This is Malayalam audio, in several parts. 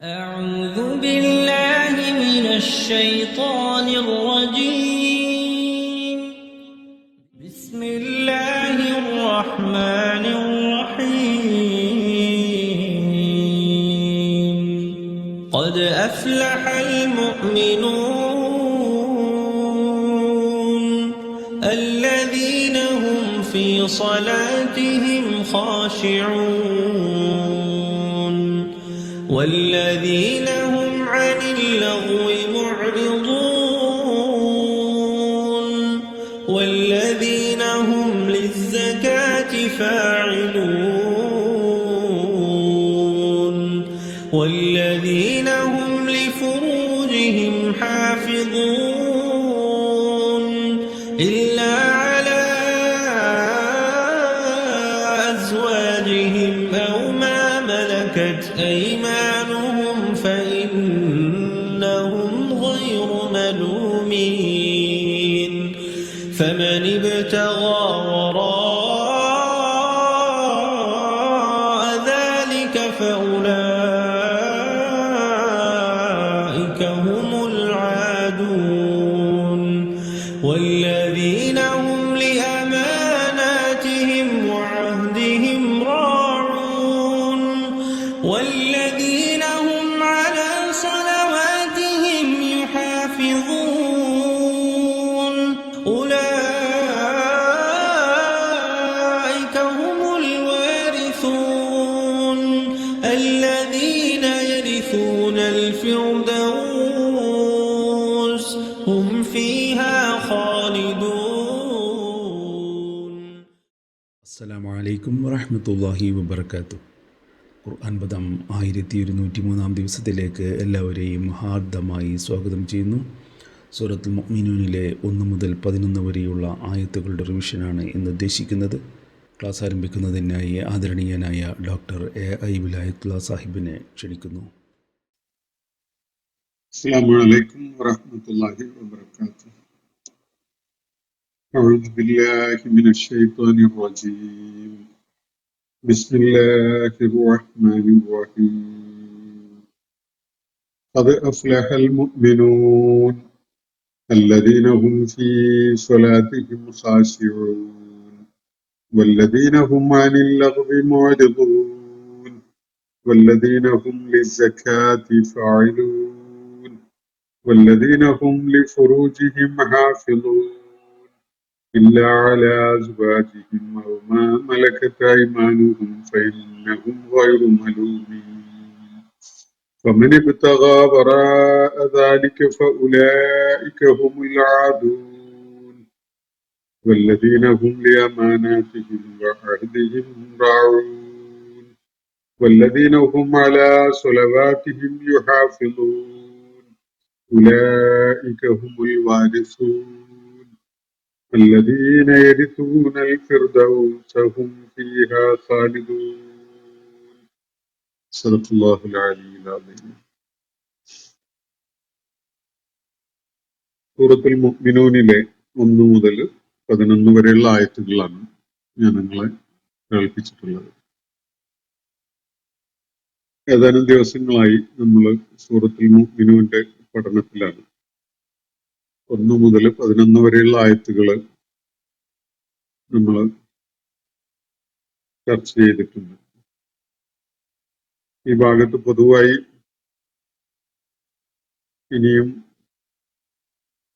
أعوذ بالله من الشيطان الرجيم. بسم الله الرحمن الرحيم. قد أفلح المؤمنون الذين هم في صلاتهم خاشعون والذين هم عن اللغو معرضون والذين هم للزكاة فاعلون والذين هم لفروجهم حافظون إلا على أزواجهم أو ما ملكت أيمانهم فإنهم غير ملومين فمن ابتغى وراء ذلك فأولئك هم العادون والذين هم لأماناتهم وعهدهم راعون والذين هم على صلواتهم يحافظون أولئك هم الوارثون الذين يرثون الفردوس هم فيها خالدون. അസ്സലാമു അലൈക്കും വറഹ്മത്തുള്ളാഹി വബറകാതുഹു. ഖുർആൻ പദം 1103 ദിവസത്തിലേക്ക് എല്ലാവരെയും ഹാർദമായി സ്വാഗതം ചെയ്യുന്നു. സൂറത്തുൽ മുഅ്മിനൂനിലെ 1 മുതൽ 11 വരെയുള്ള ആയത്തുകളുടെ റിവിഷനാണ് ഇന്ന് ഉദ്ദേശിക്കുന്നത്. ക്ലാസ് ആരംഭിക്കുന്നതിനായി ആദരണീയനായ ഡോക്ടർ എ വിലായത്തുള്ള സാഹിബിനെ ക്ഷണിക്കുന്നു. السلام عليكم ورحمة الله وبركاته. أعوذ بالله من الشيطان الرجيم. بسم الله الرحمن الرحيم. قد أفلح المؤمنون الذين هم في صلاتهم خاشعون والذين هم عن اللغو معرضون والذين هم للزكاة فاعلون والذين هم لفروجهم حافظون إلا على أزواجهم أو ما ملكت أيمانهم فإنهم غير ملومين فمن ابتغى وراء ذلك فأولئك هم العادون والذين هم لأماناتهم وعهدهم راعون والذين هم على صلواتهم يحافظون أولئك هم الوارثون الذين يرثون الفردوس هم فيها خالدون. صدق الله العلي العظيم. സൂറത്തുൽ മുഅ്മിനൂനിലെ 1 മുതൽ 11 വരെയുള്ള ആയത്തുകളാണ് ഞാൻ നിങ്ങളെ കേൾപ്പിച്ചിട്ടുള്ളത്. ഏതാനും ദിവസങ്ങളായി നമ്മൾ സൂറത്തുൽ മുഅ്മിനൂന്റെ പഠനത്തിലാണ്. 1 മുതൽ 11 വരെയുള്ള ആയത്തുകൾ നമ്മൾ ചർച്ച ചെയ്തിട്ടുണ്ട്. ഈ ഭാഗത്ത് പൊതുവായി ഇനിയും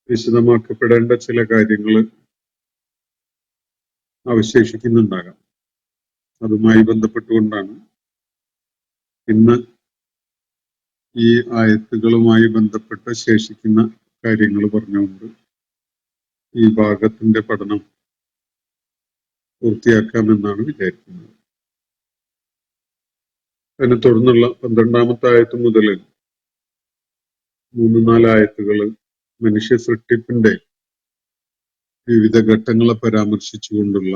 വിശദമാക്കപ്പെടേണ്ട ചില കാര്യങ്ങൾ അവശേഷിക്കുന്നുണ്ടാകാം. അതുമായി ബന്ധപ്പെട്ടുകൊണ്ടാണ് ഇന്ന് ഈ ആയത്തുകളുമായി ബന്ധപ്പെട്ട ശേഷിക്കുന്ന കാര്യങ്ങൾ പറഞ്ഞുകൊണ്ട് ഈ ഭാഗത്തിന്റെ പഠനം പൂർത്തിയാക്കാമെന്നാണ് വിചാരിക്കുന്നത്. അതിനെ തുടർന്നുള്ള 12-ാമത്തെ ആയത്ത് മുതൽ 3-4 ആയത്തുകൾ മനുഷ്യ സൃഷ്ടിപ്പിന്റെ വിവിധ ഘട്ടങ്ങളെ പരാമർശിച്ചുകൊണ്ടുള്ള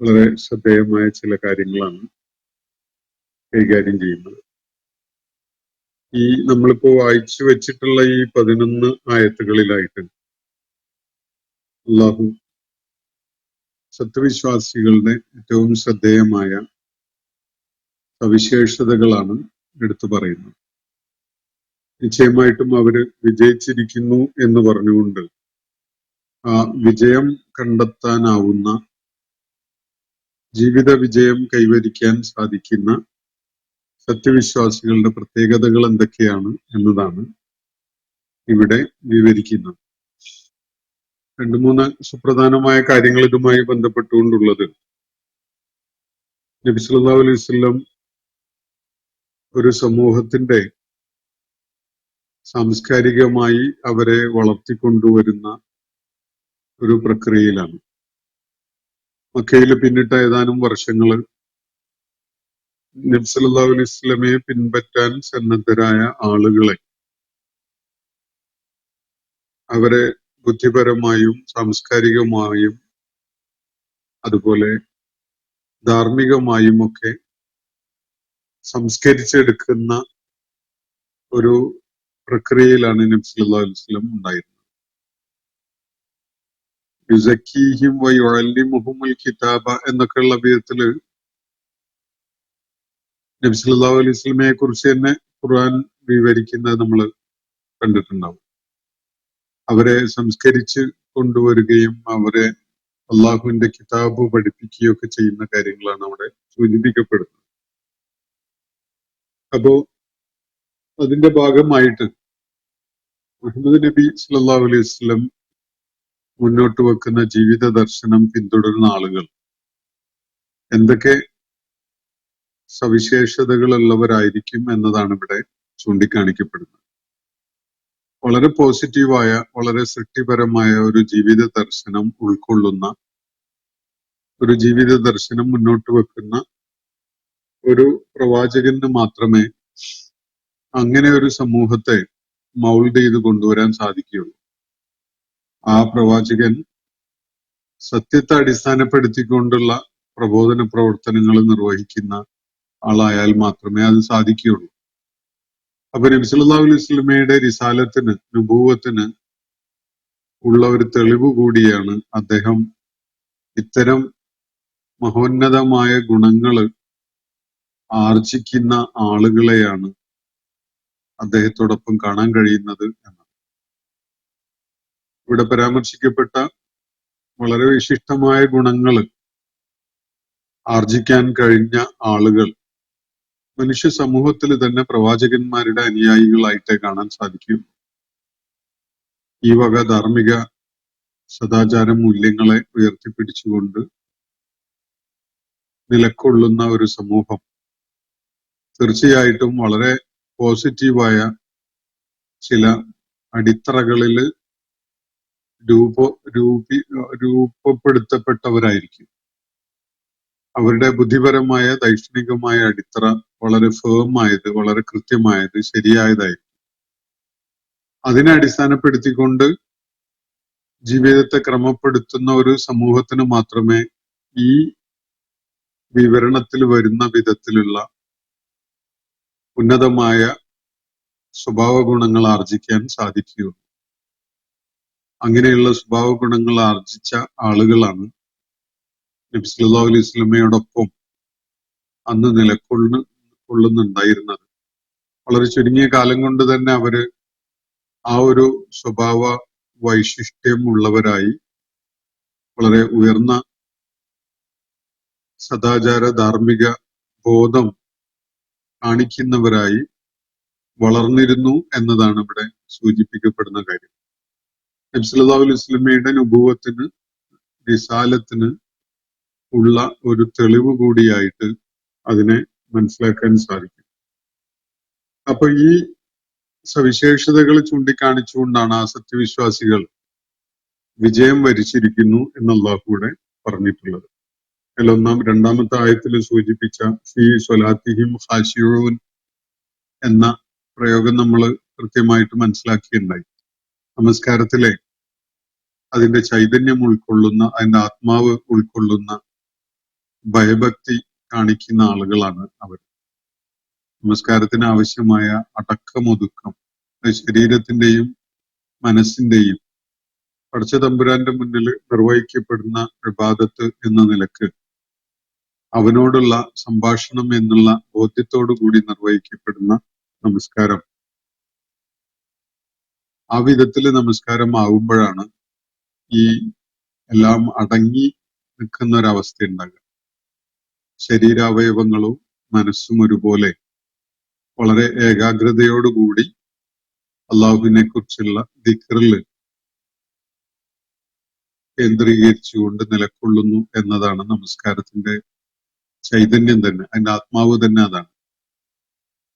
വളരെ ശ്രദ്ധേയമായ ചില കാര്യങ്ങളാണ് കൈകാര്യം ചെയ്യുന്നത്. ഈ നമ്മളിപ്പോ വായിച്ചു വെച്ചിട്ടുള്ള ഈ 11 ആയത്തുകളിലായിട്ട് അള്ളാഹു സത്യവിശ്വാസികളുടെ ഏറ്റവും ശ്രദ്ധേയമായ സവിശേഷതകളാണ് എടുത്തു പറയുന്നത്. നിശ്ചയമായിട്ടും അവര് വിജയിച്ചിരിക്കുന്നു എന്ന് പറഞ്ഞുകൊണ്ട് ആ വിജയം കണ്ടെത്താനാവുന്ന, ജീവിത വിജയം കൈവരിക്കാൻ സാധിക്കുന്ന സത്യവിശ്വാസികളുടെ പ്രത്യേകതകൾ എന്തൊക്കെയാണ് എന്നതാണ് ഇവിടെ വിവരിക്കുന്നത്. 2-3 സുപ്രധാനമായ കാര്യങ്ങൾ ഇതുമായി ബന്ധപ്പെട്ടുകൊണ്ടുള്ളത്. നബി സല്ലല്ലാഹു അലൈഹി വസല്ലം ഒരു സമൂഹത്തിന്റെ സാംസ്കാരികമായി അവരെ വളർത്തിക്കൊണ്ടുവരുന്ന ഒരു പ്രക്രിയയിലാണ്. മക്കയിൽ പിന്നിട്ട ഏതാനും വർഷങ്ങള് നബി സല്ലല്ലാഹു അലൈഹി വസല്ലമയെ പിൻപറ്റാൻ സന്നദ്ധരായ ആളുകളെ അവരെ ബുദ്ധിപരമായും സാംസ്കാരികമായും അതുപോലെ ധാർമ്മികമായും ഒക്കെ സംസ്കരിച്ചെടുക്കുന്ന ഒരു പ്രക്രിയയിലാണ് നബി സല്ലല്ലാഹു അലൈഹി വസല്ലം ഉണ്ടായിരുന്നത്. യുസക്കീഹിം വയുഅല്ലിമുഹുമുൽ കിതാബ എന്നൊക്കെയുള്ള വിധത്തില് നബി സല്ലല്ലാഹു അലൈഹി വസല്ലമയെ കുറിച്ച് തന്നെ ഖുർആൻ വിവരിക്കുന്നത് നമ്മൾ കണ്ടിട്ടുണ്ടാവും. അവരെ സംസ്കരിച്ച് കൊണ്ടുവരികയും അവരെ അള്ളാഹുവിന്റെ കിതാബ് പഠിപ്പിക്കുകയൊക്കെ ചെയ്യുന്ന കാര്യങ്ങളാണ് അവിടെ സൂചിപ്പിക്കപ്പെടുന്നത്. അപ്പോ അതിന്റെ ഭാഗമായിട്ട് മുഹമ്മദ് നബി സല്ലല്ലാഹു അലൈഹി വസല്ലം മുന്നോട്ട് വെക്കുന്ന ജീവിത ദർശനം പിന്തുടരുന്ന ആളുകൾ എന്തൊക്കെ സവിശേഷതകളുള്ളവരായിരിക്കും എന്നതാണ് ഇവിടെ ചൂണ്ടിക്കാണിക്കപ്പെടുന്നത്. വളരെ പോസിറ്റീവായ, വളരെ സൃഷ്ടിപരമായ ഒരു ജീവിത ദർശനം ഉൾക്കൊള്ളുന്ന, ഒരു ജീവിത ദർശനം മുന്നോട്ട് വെക്കുന്ന ഒരു പ്രവാചകന് മാത്രമേ അങ്ങനെ ഒരു സമൂഹത്തെ മൗൾഡ് ചെയ്ത് കൊണ്ടുവരാൻ സാധിക്കുകയുള്ളൂ. ആ പ്രവാചകൻ സത്യത്തെ അടിസ്ഥാനപ്പെടുത്തിക്കൊണ്ടുള്ള പ്രബോധന പ്രവർത്തനങ്ങൾ നിർവഹിക്കുന്ന ആളായാൽ മാത്രമേ അത് സാധിക്കുകയുള്ളൂ. അപ്പൊ നബി സല്ലല്ലാഹു അലൈഹി വസല്ലമയുടെ റിസാലത്തിന്, നുബൂവത്തിന് ഉള്ള ഒരു തെളിവ് കൂടിയാണ് അദ്ദേഹം ഇത്തരം മഹോന്നതമായ ഗുണങ്ങൾ ആർജിക്കുന്ന ആളുകളെയാണ് അദ്ദേഹത്തോടൊപ്പം കാണാൻ കഴിയുന്നത് എന്നാണ്. ഇവിടെ പരാമർശിക്കപ്പെട്ട വളരെ വിശിഷ്ടമായ ഗുണങ്ങൾ ആർജിക്കാൻ കഴിഞ്ഞ ആളുകൾ മനുഷ്യ സമൂഹത്തിൽ തന്നെ പ്രവാചകന്മാരുടെ അനുയായികളായിട്ടേ കാണാൻ സാധിക്കും. ഈ വക ധാർമ്മിക സദാചാര മൂല്യങ്ങളെ ഉയർത്തിപ്പിടിച്ചുകൊണ്ട് നിലകൊള്ളുന്ന ഒരു സമൂഹം തീർച്ചയായിട്ടും വളരെ പോസിറ്റീവായ ചില അടിത്തറകളിൽ രൂപപ്പെടുത്തപ്പെട്ടവരായിരിക്കും. അവരുടെ ബുദ്ധിപരമായ ദൈക്ഷണികമായ അടിത്തറ വളരെ ഫേമായത്, വളരെ കൃത്യമായത്, ശരിയായതായിരിക്കും. അതിനെ അടിസ്ഥാനപ്പെടുത്തിക്കൊണ്ട് ജീവിതത്തെ ക്രമപ്പെടുത്തുന്ന ഒരു സമൂഹത്തിന് മാത്രമേ ഈ വിവരണത്തിൽ വരുന്ന വിധത്തിലുള്ള ഉന്നതമായ സ്വഭാവ ഗുണങ്ങൾ ആർജിക്കാൻ സാധിക്കുകയുള്ളൂ. അങ്ങനെയുള്ള സ്വഭാവ ഗുണങ്ങൾ ആർജിച്ച ആളുകളാണ് നബി സല്ലല്ലാഹു അലൈഹി വസല്ലമയോടൊപ്പം അന്ന് നിലകൊള്ളുന്നുണ്ടായിരുന്നത്. വളരെ ചുരുങ്ങിയ കാലം കൊണ്ട് തന്നെ അവര് ആ ഒരു സ്വഭാവ വൈശിഷ്ട്യം ഉള്ളവരായി, വളരെ ഉയർന്ന സദാചാര ധാർമ്മിക ബോധം കാണിക്കുന്നവരായി വളർന്നിരുന്നു എന്നതാണ് ഇവിടെ സൂചിപ്പിക്കപ്പെടുന്ന കാര്യം. നബി സല്ലല്ലാഹു അലൈഹി വസല്ലമയുടെ നുബുവത്തിന്, റിസാലത്തിന് ഉള്ള ഒരു തെളിവ് കൂടിയായിട്ട് അതിനെ മനസ്സിലാക്കാൻ സാധിക്കും. അപ്പൊ ഈ സവിശേഷതകൾ ചൂണ്ടിക്കാണിച്ചുകൊണ്ടാണ് ആ സത്യവിശ്വാസികൾ വിജയം വരിച്ചിരിക്കുന്നു എന്ന് അല്ലാഹു കൂടെ പറഞ്ഞിട്ടുള്ളത്. അതിൽ രണ്ടാമത്തെ ആയത്തിൽ സൂചിപ്പിച്ച ഫീ സ്വലാത്തിഹിം ഖാശിഊൻ എന്ന പ്രയോഗം നമ്മൾ കൃത്യമായിട്ട് മനസ്സിലാക്കിയിട്ടുണ്ടായി. നമസ്കാരത്തിലെ അതിന്റെ ചൈതന്യം ഉൾക്കൊള്ളുന്ന, അതിന്റെ ആത്മാവ് ഉൾക്കൊള്ളുന്ന ഭയഭക്തി കാണിക്കുന്ന ആളുകളാണ് അവർ. നമസ്കാരത്തിന് ആവശ്യമായ അടക്കമൊതുക്കം ശരീരത്തിന്റെയും മനസ്സിന്റെയും പടച്ച തമ്പുരാന്റെ മുന്നിൽ നിർവഹിക്കപ്പെടുന്ന ഇബാദത്ത് എന്ന നിലക്ക് അവനോടുള്ള സംഭാഷണം എന്നുള്ള ബോധ്യത്തോടു കൂടി നിർവഹിക്കപ്പെടുന്ന നമസ്കാരം ആ വിധത്തിൽ നമസ്കാരം ആവുമ്പോഴാണ് ഈ എല്ലാം അടങ്ങി നിൽക്കുന്ന ഒരവസ്ഥ ഉണ്ടാകുക. ശരീരാവയവങ്ങളും മനസ്സും ഒരുപോലെ വളരെ ഏകാഗ്രതയോടുകൂടി അള്ളാഹുവിനെ കുറിച്ചുള്ള ദിക്റിൽ കേന്ദ്രീകരിച്ചുകൊണ്ട് നിലകൊള്ളുന്നു എന്നതാണ് നമസ്കാരത്തിന്റെ ചൈതന്യം തന്നെ, അതിന്റെ ആത്മാവ് തന്നെ അതാണ്.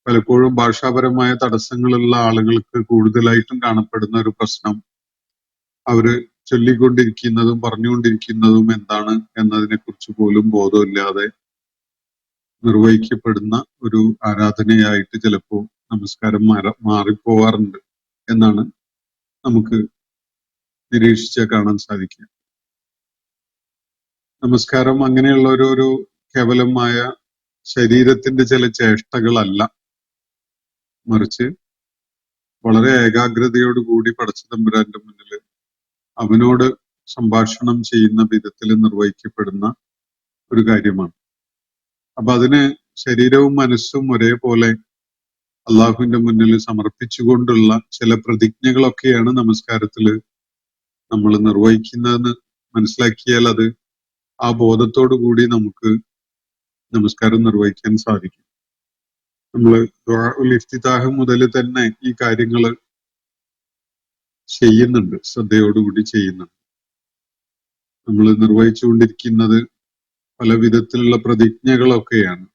പലപ്പോഴും ഭാഷാപരമായ തടസ്സങ്ങളുള്ള ആളുകൾക്ക് കൂടുതലായിട്ടും കാണപ്പെടുന്ന ഒരു പ്രശ്നം, അവര് ചൊല്ലിക്കൊണ്ടിരിക്കുന്നതും പറഞ്ഞുകൊണ്ടിരിക്കുന്നതും എന്താണ് എന്നതിനെ കുറിച്ച് പോലും ബോധമില്ലാതെ നിർവഹിക്കപ്പെടുന്ന ഒരു ആരാധനയായിട്ട് ചിലപ്പോൾ നമസ്കാരം മാറിപ്പോവാറുണ്ട് എന്നാണ് നമുക്ക് നിരീക്ഷിച്ചാൽ കാണാൻ സാധിക്കുക. നമസ്കാരം അങ്ങനെയുള്ള ഒരു കേവലമായ ശരീരത്തിന്റെ ചില ചേഷ്ടകളല്ല, മറിച്ച് വളരെ ഏകാഗ്രതയോടുകൂടി പടച്ച തമ്പുരാന്റെ മുന്നിൽ അവനോട് സംഭാഷണം ചെയ്യുന്ന വിധത്തിൽ നിർവഹിക്കപ്പെടുന്ന ഒരു കാര്യമാണ്. അപ്പൊ അതിന് ശരീരവും മനസ്സും ഒരേപോലെ അള്ളാഹുവിന്റെ മുന്നിൽ സമർപ്പിച്ചുകൊണ്ടുള്ള ചില പ്രതിജ്ഞകളൊക്കെയാണ് നമസ്കാരത്തില് നമ്മൾ നിർവഹിക്കുന്നതെന്ന് മനസ്സിലാക്കിയാൽ അത് ആ ബോധത്തോടു കൂടി നമുക്ക് നമസ്കാരം നിർവഹിക്കാൻ സാധിക്കും. നമ്മൾ ദുആഉൽ ഇഫ്തിതാഹ് മുതൽ തന്നെ ഈ കാര്യങ്ങൾ ചെയ്യുന്നുണ്ട്, ശ്രദ്ധയോടുകൂടി ചെയ്യുന്നുണ്ട്. നമ്മൾ നിർവഹിച്ചുകൊണ്ടിരിക്കുന്നത് പല വിധത്തിലുള്ള പ്രതിജ്ഞകളൊക്കെയാണ്.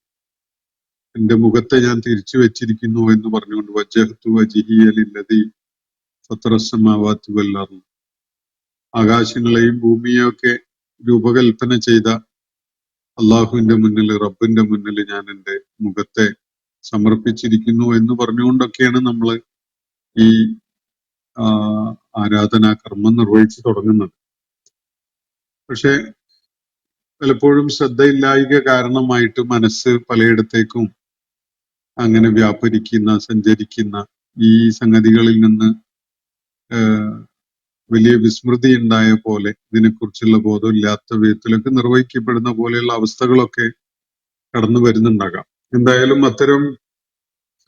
എന്റെ മുഖത്തെ ഞാൻ തിരിച്ചു വെച്ചിരിക്കുന്നു എന്ന് പറഞ്ഞുകൊണ്ട് വജ്ജഹ്തു വജ്ഹിയ ലില്ലദീ ഫത്തറസ് സമാവാതി വൽ അർദ്, ആകാശങ്ങളെയും ഭൂമിയെയും ഒക്കെ രൂപകൽപ്പന ചെയ്ത അള്ളാഹുവിന്റെ മുന്നിൽ, റബ്ബിന്റെ മുന്നിൽ ഞാൻ എൻ്റെ മുഖത്തെ സമർപ്പിച്ചിരിക്കുന്നു എന്ന് പറഞ്ഞുകൊണ്ടൊക്കെയാണ് നമ്മൾ ഈ ആരാധനാ കർമ്മം നിർവഹിച്ചു തുടങ്ങുന്നത്. പക്ഷെ പലപ്പോഴും ശ്രദ്ധയില്ലായ്ക കാരണമായിട്ട് മനസ്സ് പലയിടത്തേക്കും അങ്ങനെ വ്യാപരിക്കുന്ന, സഞ്ചരിക്കുന്ന ഈ സംഗതികളിൽ നിന്ന് വലിയ വിസ്മൃതി ഉണ്ടായ പോലെ, ഇതിനെക്കുറിച്ചുള്ള ബോധമില്ലാത്ത വിധത്തിലൊക്കെ നിർവഹിക്കപ്പെടുന്ന പോലെയുള്ള അവസ്ഥകളൊക്കെ കടന്നു വരുന്നുണ്ടാകാം. എന്തായാലും അത്തരം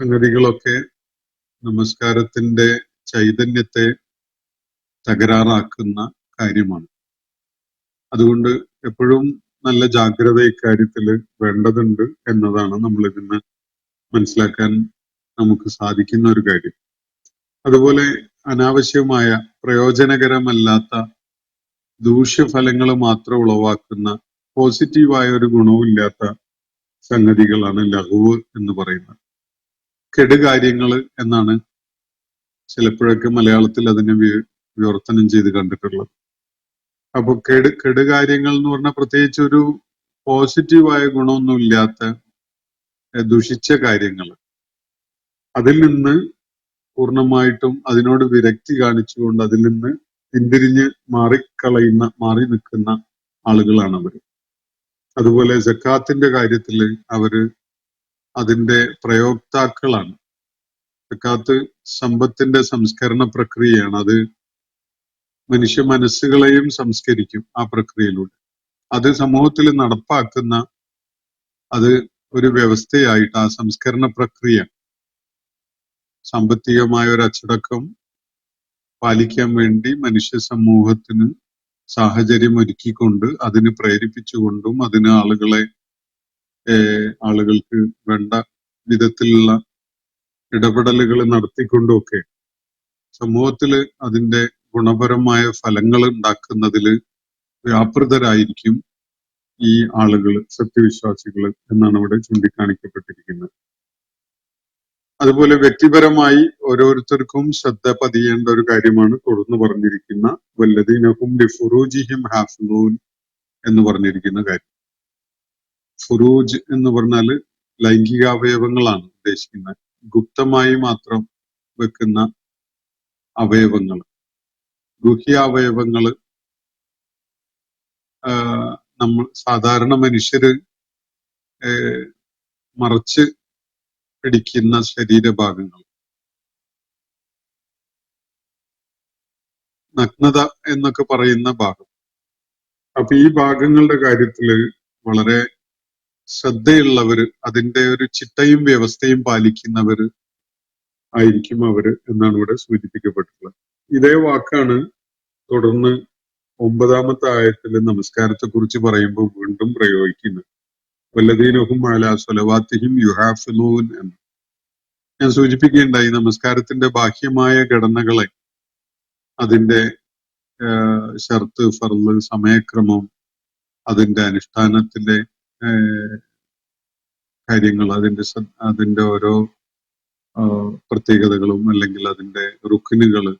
സംഗതികളൊക്കെ നമസ്കാരത്തിന്റെ ചൈതന്യത്തെ തകരാറാക്കുന്ന കാര്യമാണ്. അതുകൊണ്ട് എപ്പോഴും നല്ല ജാഗ്രത ഇക്കാര്യത്തിൽ വേണ്ടതുണ്ട് എന്നതാണ് നമ്മൾ ഇതിന് മനസ്സിലാക്കാൻ നമുക്ക് സാധിക്കുന്ന ഒരു കാര്യം. അതുപോലെ അനാവശ്യമായ, പ്രയോജനകരമല്ലാത്ത ദൂഷ്യഫലങ്ങൾ മാത്രം ഉളവാക്കുന്ന, പോസിറ്റീവായ ഒരു ഗുണവുമില്ലാത്ത സംഗതികളാണ് ലഘുവ് എന്ന് പറയുന്നത്. കെടുകാര്യങ്ങൾ എന്നാണ് ചിലപ്പോഴൊക്കെ മലയാളത്തിൽ അതിനെ വിവർത്തനം ചെയ്ത് കണ്ടിട്ടുള്ളത്. അപ്പൊ കെടുകാര്യങ്ങൾ എന്ന് പറഞ്ഞാൽ പ്രത്യേകിച്ച് ഒരു പോസിറ്റീവായ ഗുണമൊന്നും ഇല്ലാത്ത ദുഷിച്ച കാര്യങ്ങൾ, അതിൽ നിന്ന് പൂർണ്ണമായിട്ടും അതിനോട് വിരക്തി കാണിച്ചുകൊണ്ട് അതിൽ നിന്ന് പിന്തിരിഞ്ഞ് മാറി നിൽക്കുന്ന ആളുകളാണ് അവര്. അതുപോലെ സക്കാത്തിന്റെ കാര്യത്തിൽ അവര് അതിന്റെ പ്രയോക്താക്കളാണ്. സക്കാത്ത് സമ്പത്തിന്റെ സംസ്കരണ പ്രക്രിയയാണ്. അത് മനുഷ്യ മനസ്സുകളെയും സംസ്കരിക്കും ആ പ്രക്രിയയിലൂടെ. അത് സമൂഹത്തിൽ നടപ്പാക്കുന്ന, അത് ഒരു വ്യവസ്ഥയായിട്ട് ആ സംസ്കരണ പ്രക്രിയ സാമ്പത്തികമായ ഒരു അച്ചടക്കം പാലിക്കാൻ വേണ്ടി മനുഷ്യ സമൂഹത്തിന് സാഹചര്യം ഒരുക്കിക്കൊണ്ട്, അതിന് പ്രേരിപ്പിച്ചുകൊണ്ടും, അതിന് ആളുകൾക്ക് വേണ്ട വിധത്തിലുള്ള ഇടപെടലുകൾ നടത്തിക്കൊണ്ടുമൊക്കെ സമൂഹത്തില് അതിന്റെ ഗുണപരമായ ഫലങ്ങൾ ഉണ്ടാക്കുന്നതിൽ വ്യാപൃതരായിരിക്കും ഈ ആളുകൾ, സത്യവിശ്വാസികൾ എന്നാണ് ഇവിടെ ചൂണ്ടിക്കാണിക്കപ്പെട്ടിരിക്കുന്നത്. അതുപോലെ വ്യക്തിപരമായി ഓരോരുത്തർക്കും ശ്രദ്ധ പതിയേണ്ട ഒരു കാര്യമാണ് തുടർന്ന് പറഞ്ഞിരിക്കുന്ന വല്ലദീന ഹും ലിഫുറൂജിഹിം ഹാഫിളൂൻ എന്ന് പറഞ്ഞിരിക്കുന്ന കാര്യം. ഫുറൂജ് എന്ന് പറഞ്ഞാൽ ലൈംഗികാവയവങ്ങളാണ് ഉദ്ദേശിക്കുന്നത്. ഗുപ്തമായി മാത്രം വെക്കുന്ന അവയവങ്ങൾ, ഗുഹ്യാവയവങ്ങള് നമ്മൾ സാധാരണ മനുഷ്യര് മറച്ച് പിടിക്കുന്ന ശരീരഭാഗങ്ങൾ, നഗ്നത എന്നൊക്കെ പറയുന്ന ഭാഗം. അപ്പൊ ഈ ഭാഗങ്ങളുടെ കാര്യത്തില് വളരെ ശ്രദ്ധയുള്ളവര്, അതിന്റെ ഒരു ചിട്ടയും വ്യവസ്ഥയും പാലിക്കുന്നവര് ആയിരിക്കും അവര് എന്നാണ് ഇവിടെ സൂചിപ്പിക്കപ്പെട്ടിട്ടുള്ളത്. ഇതേ വാക്കാണ് തുടർന്ന് 9-ാമത്തെ ആയത്തിൽ നമസ്കാരത്തെ കുറിച്ച് പറയുമ്പോൾ വീണ്ടും പ്രയോഗിക്കുന്നത്. വല്ലദീനഹും അലാ സ്വലവാത്തിഹിം യുഹാഫിളൂൻ എന്ന് ഞാൻ സൂചിപ്പിക്കുകയുണ്ടായി. നമസ്കാരത്തിന്റെ ബാഹ്യമായ ഘടനകളെ, അതിന്റെ ഷർത്ത്, ഫർള്, സമയക്രമം, അതിന്റെ അനുഷ്ഠാനത്തിന്റെ കാര്യങ്ങൾ, അതിന്റെ ഓരോ പ്രത്യേകതകളും അല്ലെങ്കിൽ അതിന്റെ റുക്കിനുകള്,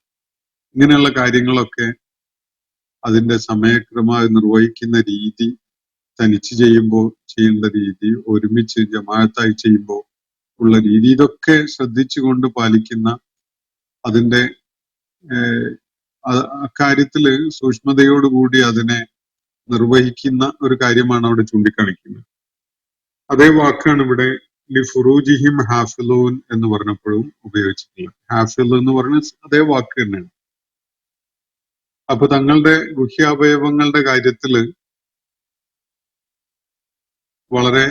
ഇങ്ങനെയുള്ള കാര്യങ്ങളൊക്കെ അതിന്റെ സമയക്രമമായി നിർവഹിക്കുന്ന രീതി, തനിച്ച് ചെയ്യുമ്പോൾ ചെയ്യേണ്ട രീതി, ഒരുമിച്ച് ജമാഅത്തായി ചെയ്യുമ്പോൾ ഉള്ള രീതി, ഇതൊക്കെ ശ്രദ്ധിച്ചുകൊണ്ട് പാലിക്കുന്ന, അതിന്റെ അക്കാര്യത്തില് സൂക്ഷ്മതയോടുകൂടി അതിനെ നിർവഹിക്കുന്ന ഒരു കാര്യമാണ് അവിടെ ചൂണ്ടിക്കാണിക്കുന്നത്. അതേ വാക്കാണ് ഇവിടെ ലിഫുറൂജിഹിം ഹാഫിലൂൻ എന്ന് പറഞ്ഞപ്പോഴും ഉപയോഗിച്ചിട്ടുള്ളത്. ഹാഫിൽ എന്ന് പറഞ്ഞ അതേ വാക്ക് തന്നെയാണ്. അപ്പൊ തങ്ങളുടെ ഗുഹ്യാവയവങ്ങളുടെ കാര്യത്തില് വളരെ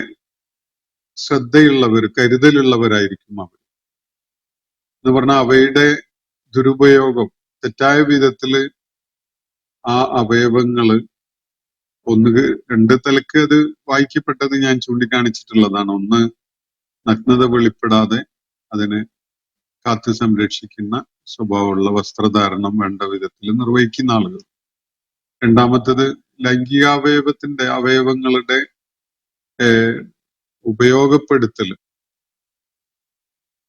ശ്രദ്ധയുള്ളവർ, കരുതലുള്ളവരായിരിക്കും അവർ. എന്ന് പറഞ്ഞാൽ അവയുടെ ദുരുപയോഗം, തെറ്റായ വിധത്തില് ആ അവയവങ്ങള് രണ്ട് തലക്ക് അത് വായിക്കപ്പെട്ടത് ഞാൻ ചൂണ്ടിക്കാണിച്ചിട്ടുള്ളതാണ്. ഒന്ന്, നഗ്നത വെളിപ്പെടാതെ അതിനെ കാത്തു സംരക്ഷിക്കുന്ന സ്വഭാവമുള്ള വസ്ത്രധാരണം വേണ്ട വിധത്തിൽ നിർവഹിക്കുന്ന ആളുകൾ. രണ്ടാമത്തത്, അവയവങ്ങളുടെ ഉപയോഗപ്പെടുത്തൽ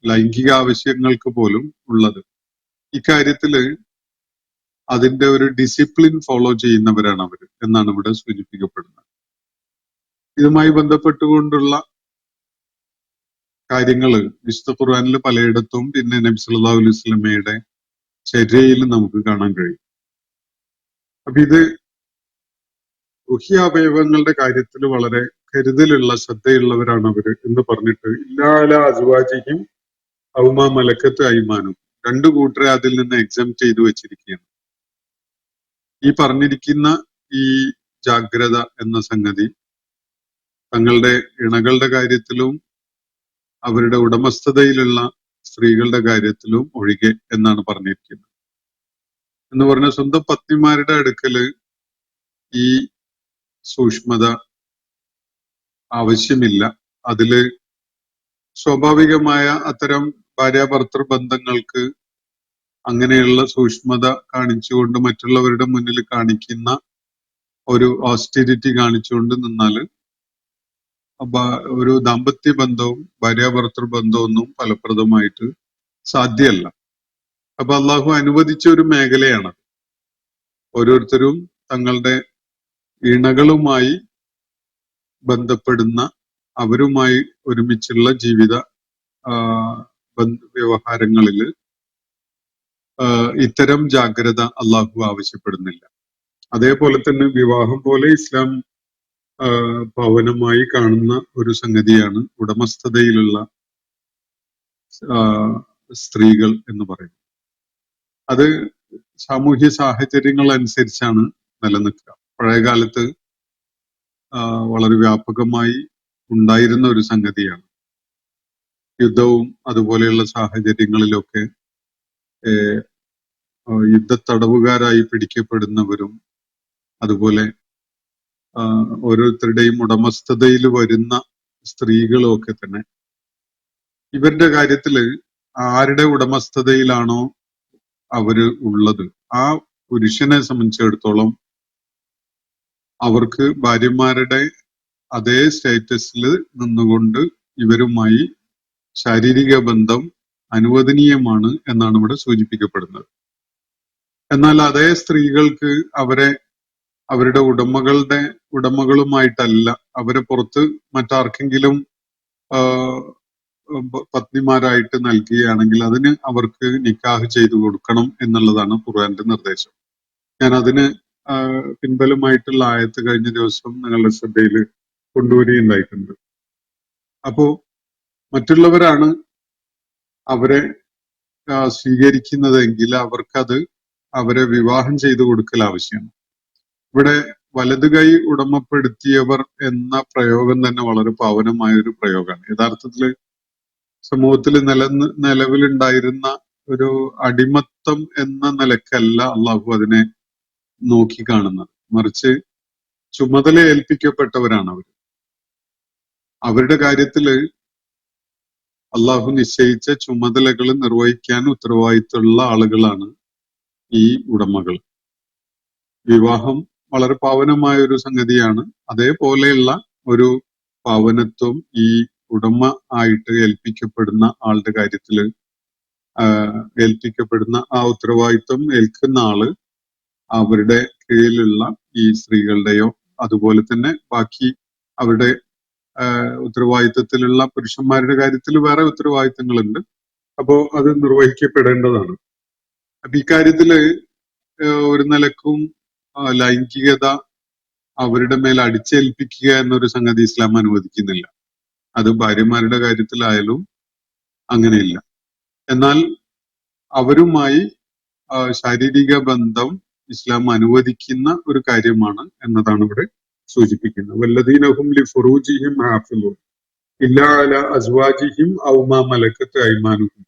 ലൈംഗിക ആവശ്യങ്ങൾക്ക് പോലും ഉള്ളത്. ഇക്കാര്യത്തില് അതിന്റെ ഒരു ഡിസിപ്ലിൻ ഫോളോ ചെയ്യുന്നവരാണ് അവർ എന്നാണ് ഇവിടെ സൂചിപ്പിക്കപ്പെടുന്നത്. ഇതുമായി ബന്ധപ്പെട്ടുകൊണ്ടുള്ള കാര്യങ്ങള് വിശുദ്ധ ഖുർആനിൽ പലയിടത്തും പിന്നെ നബി സല്ലല്ലാഹു അലൈഹി വസല്ലമയുടെ ചര്യയിൽ നമുക്ക് കാണാൻ കഴിയും. അപ്പൊ ഇത് ഗുഹ്യാവയവങ്ങളുടെ കാര്യത്തിൽ വളരെ കരുതലുള്ള, ശ്രദ്ധയുള്ളവരാണ് അവര് എന്ന് പറഞ്ഞിട്ട് ഇല്ലാല അസ്വാജിഹിം ഔമാ മലക്കത്ത് അയ്മാനും, രണ്ടു കൂട്ടരെ അതിൽ നിന്ന് എക്സംപ്റ്റ് ചെയ്തു വെച്ചിരിക്കുകയാണ്. ഈ പറഞ്ഞിരിക്കുന്ന ഈ ജാഗ്രത എന്ന സംഗതി തങ്ങളുടെ ഇണകളുടെ കാര്യത്തിലും അവരുടെ ഉടമസ്ഥതയിലുള്ള സ്ത്രീകളുടെ കാര്യത്തിലും ഒഴികെ എന്നാണ് പറഞ്ഞിരിക്കുന്നത്. എന്ന് പറഞ്ഞ സ്വന്തം പത്നിമാരുടെ അടുക്കല് ഈ സൂക്ഷ്മത ആവശ്യമില്ല. അതില് സ്വാഭാവികമായ അത്തരം ഭാര്യാഭർത്തൃ ബന്ധങ്ങൾക്ക് അങ്ങനെയുള്ള സൂക്ഷ്മത കാണിച്ചുകൊണ്ട് മറ്റുള്ളവരുടെ മുന്നിൽ കാണിക്കുന്ന ഒരു ഓസ്റ്റെരിറ്റി കാണിച്ചുകൊണ്ട് നിന്നാല് ഒരു ദാമ്പത്യ ബന്ധവും ഭാര്യാഭർത്തൃ ബന്ധമൊന്നും ഫലപ്രദമായിട്ട് സാധ്യമല്ല. അപ്പൊ അള്ളാഹു അനുവദിച്ച ഒരു മേഖലയാണ്. ഓരോരുത്തരും തങ്ങളുടെ ഇണകളുമായി ബന്ധപ്പെടുന്ന, അവരുമായി ഒരുമിച്ചുള്ള ജീവിത വ്യവഹാരങ്ങളില് ഇത്തരം ജാഗ്രത അള്ളാഹു ആവശ്യപ്പെടുന്നില്ല. അതേപോലെ തന്നെ വിവാഹം പോലെ ഇസ്ലാം ഭവനമായി കാണുന്ന ഒരു സംഗതിയാണ് ഉടമസ്ഥതയിലുള്ള സ്ത്രീകൾ എന്ന് പറയുന്നത്. അത് സാമൂഹ്യ സാഹചര്യങ്ങൾ അനുസരിച്ചാണ് നിലനിൽക്കുക. പഴയകാലത്ത് വളരെ വ്യാപകമായി ഉണ്ടായിരുന്ന ഒരു സംഗതിയാണ്. യുദ്ധവും അതുപോലെയുള്ള സാഹചര്യങ്ങളിലൊക്കെ യുദ്ധത്തടവുകാരായി പിടിക്കപ്പെടുന്നവരും അതുപോലെ ഓരോരുത്തരുടെയും ഉടമസ്ഥതയിൽ വരുന്ന സ്ത്രീകളും ഒക്കെ തന്നെ ഇവരുടെ കാര്യത്തില് ആരുടെ ഉടമസ്ഥതയിലാണോ അവര് ഉള്ളത്, ആ പുരുഷനെ സംബന്ധിച്ചിടത്തോളം അവർക്ക് ഭാര്യമാരുടെ അതേ സ്റ്റേറ്റസിൽ നിന്നുകൊണ്ട് ഇവരുമായി ശാരീരിക ബന്ധം അനുവദനീയമാണ് എന്നാണ് ഇവിടെ സൂചിപ്പിക്കപ്പെടുന്നത്. എന്നാൽ അതേ സ്ത്രീകൾക്ക് അവരുടെ ഉടമകളുമായിട്ടല്ല, അവരെ പുറത്ത് മറ്റാർക്കെങ്കിലും പത്നിമാരായിട്ട് നൽകുകയാണെങ്കിൽ അതിന് അവർക്ക് നിക്കാഹ് ചെയ്തു കൊടുക്കണം എന്നുള്ളതാണ് ഖുർആന്റെ നിർദ്ദേശം. ഞാൻ അതിന് പിൻബലമായിട്ടുള്ള ആയത്ത് കഴിഞ്ഞ ദിവസം നിങ്ങളുടെ ശ്രദ്ധയിൽ കൊണ്ടുവരികയുണ്ടായിട്ടുണ്ട്. അപ്പോ മറ്റുള്ളവരാണ് അവരെ സ്വീകരിക്കുന്നതെങ്കിൽ അവരെ വിവാഹം ചെയ്തു കൊടുക്കൽ ആവശ്യമാണ്. ഇവിടെ വലത് കൈ ഉടമപ്പെടുത്തിയവർ എന്ന പ്രയോഗം തന്നെ വളരെ പാവനമായ ഒരു പ്രയോഗമാണ്. യഥാർത്ഥത്തില് സമൂഹത്തിൽ നിലവിലുണ്ടായിരുന്ന ഒരു അടിമത്തം എന്ന നിലക്കല്ല അള്ളാഹു അതിനെ നോക്കിക്കാണുന്നത്. മറിച്ച് ചുമതല ഏൽപ്പിക്കപ്പെട്ടവരാണ് അവർ. അവരുടെ കാര്യത്തില് അള്ളാഹു നിശ്ചയിച്ച ചുമതലകൾ നിർവഹിക്കാൻ ഉത്തരവാദിത്തമുള്ള ആളുകളാണ് ഈ ഉടമകൾ. വിവാഹം വളരെ പാവനമായ ഒരു സംഗതിയാണ്. അതേപോലെയുള്ള ഒരു പാവനത്വം ഈ ഉടമ ആയിട്ട് ഏൽപ്പിക്കപ്പെടുന്ന ആളുടെ കാര്യത്തില് ഏൽപ്പിക്കപ്പെടുന്ന ആ ഉത്തരവാദിത്വം ഏൽക്കുന്ന ആള് അവരുടെ കീഴിലുള്ള ഈ സ്ത്രീകളുടെയോ അതുപോലെ തന്നെ ബാക്കി അവരുടെ ഉത്തരവാദിത്വത്തിലുള്ള പുരുഷന്മാരുടെ കാര്യത്തിൽ വേറെ ഉത്തരവാദിത്തങ്ങളുണ്ട്. അപ്പോ അത് നിർവഹിക്കപ്പെടേണ്ടതാണ്. അപ്പൊ ഇക്കാര്യത്തില് ഒരു നിലക്കും ലൈംഗികത അവരുടെ മേൽ അടിച്ചേൽപ്പിക്കുക എന്നൊരു സംഗതി ഇസ്ലാം അനുവദിക്കുന്നില്ല. അത് ഭാര്യമാരുടെ കാര്യത്തിലായാലും അങ്ങനെയില്ല. എന്നാൽ അവരുമായി ശാരീരിക ബന്ധം ഇസ്ലാം അനുവദിക്കുന്ന ഒരു കാര്യമാണ് എന്നതാണ് ഇവിടെ സൂചിപ്പിക്കുന്നത്. വല്ലദീനഹും ലിഫുറൂജിഹിം ഹാഫിളൂൻ ഇല്ലാ അലാ അസ്വാജിഹിം ഔ മാ മലക്കത്ത് അയ്മാനുഹും.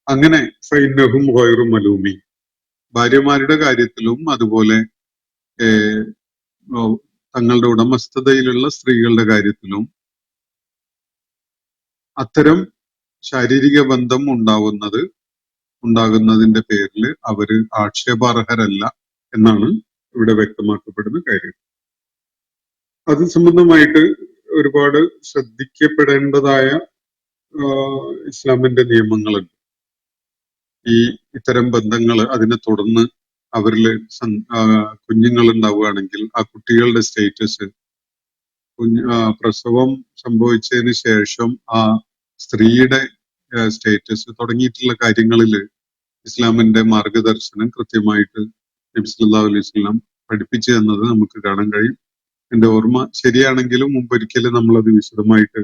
അങ്ങനെ ഫഇന്നഹും ഗൈറു മലൂമീൻ. ഭാര്യമാരുടെ കാര്യത്തിലും അതുപോലെ തങ്ങളുടെ ഉടമസ്ഥതയിലുള്ള സ്ത്രീകളുടെ കാര്യത്തിലും അത്തരം ശാരീരിക ബന്ധം ഉണ്ടാകുന്നതിന്റെ പേരിൽ അവര് ആക്ഷേപാർഹരല്ല എന്നാണ് ഇവിടെ വ്യക്തമാക്കപ്പെടുന്ന കാര്യം. അത് സംബന്ധമായിട്ട് ഒരുപാട് ശ്രദ്ധിക്കപ്പെടേണ്ടതായ ഇസ്ലാമിന്റെ നിയമങ്ങളുണ്ട്. ഇത്തരം ബന്ധങ്ങൾ അതിനെ തുടർന്ന് അവരില് കുഞ്ഞുങ്ങൾ ഉണ്ടാവുകയാണെങ്കിൽ ആ കുട്ടികളുടെ സ്റ്റേറ്റസ്, പ്രസവം സംഭവിച്ചതിന് ശേഷം ആ സ്ത്രീയുടെ സ്റ്റേറ്റസ് തുടങ്ങിയിട്ടുള്ള കാര്യങ്ങളിൽ ഇസ്ലാമിന്റെ മാർഗദർശനം കൃത്യമായിട്ട് നബി സല്ലല്ലാഹു അലൈഹി വസല്ലം പഠിപ്പിച്ചു തന്നത് നമുക്ക് കാണാൻ കഴിയും. എന്റെ ഓർമ്മ ശരിയാണെങ്കിലും മുമ്പൊരിക്കലും നമ്മളത് വിശദമായിട്ട്